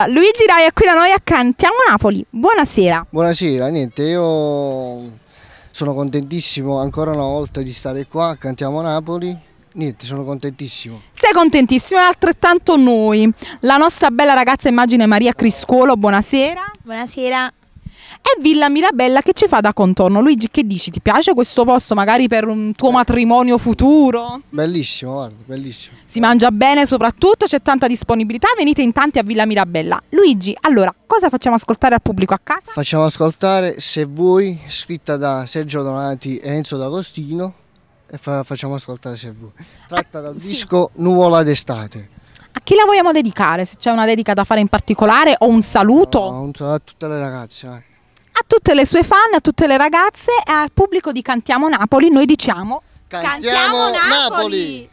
Luigi Rai è qui da noi a Cantiamo Napoli. Buonasera. Buonasera, niente, io sono contentissimo ancora una volta di stare qua a Cantiamo Napoli. Niente, sono contentissimo. Sei contentissimo e altrettanto noi. La nostra bella ragazza immagine Maria Criscuolo, buonasera. Buonasera. E Villa Mirabella che ci fa da contorno. Luigi, che dici? Ti piace questo posto magari per un tuo matrimonio futuro? Bellissimo, guarda, bellissimo. Si mangia bene soprattutto, c'è tanta disponibilità, venite in tanti a Villa Mirabella. Luigi, allora, cosa facciamo ascoltare al pubblico a casa? Facciamo ascoltare Se vuoi, scritta da Sergio Donati e Enzo D'Agostino, e facciamo ascoltare Se vuoi. Tratta dal disco Nuvola d'estate. A chi la vogliamo dedicare? Se c'è una dedica da fare in particolare o un saluto? No, un saluto a tutte le ragazze. A tutte le sue fan, a tutte le ragazze e al pubblico di Cantiamo Napoli noi diciamo Cantiamo Napoli!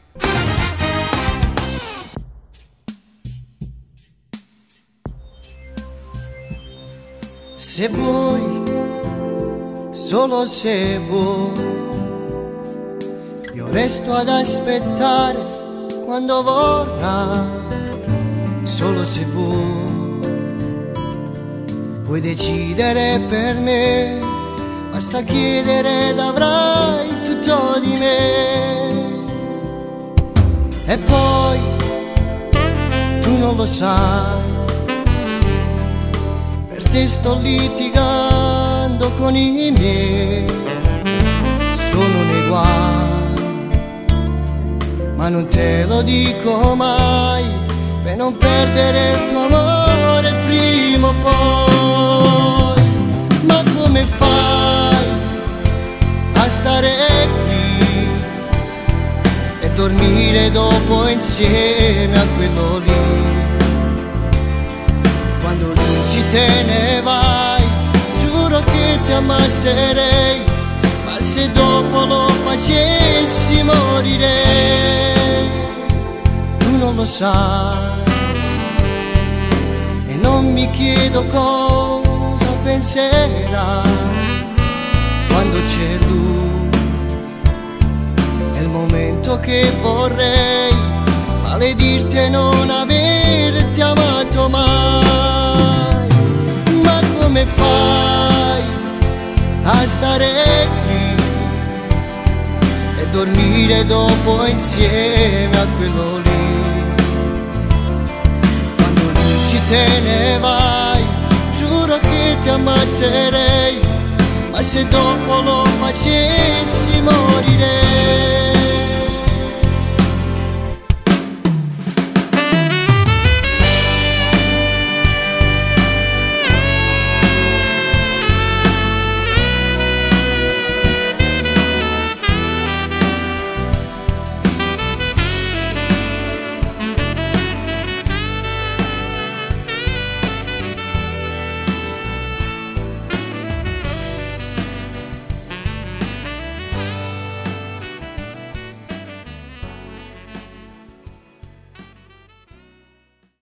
Se vuoi, solo se vuoi, io resto ad aspettare quando vorrai, solo se vuoi. Puoi decidere per me, basta chiedere ed avrai tutto di me. E poi, tu non lo sai, per te sto litigando con i miei. Sono nei guai, ma non te lo dico mai, per non perdere il tuo amore prima o poi. Ma come fai a stare qui e dormire dopo insieme a quello lì? Quando dici te ne vai, giuro che ti ammazzerei, ma se dopo lo facessi morirei. Tu non lo sai e non mi chiedo cosa penserà quando c'è lui. È il momento che vorrei maledirti e non averti amato mai. Ma come fai a stare qui e dormire dopo insieme a quello lì? Quando dici te ne vai, giuro che ti ammazzerei, ma se dopo lo facessi morirei.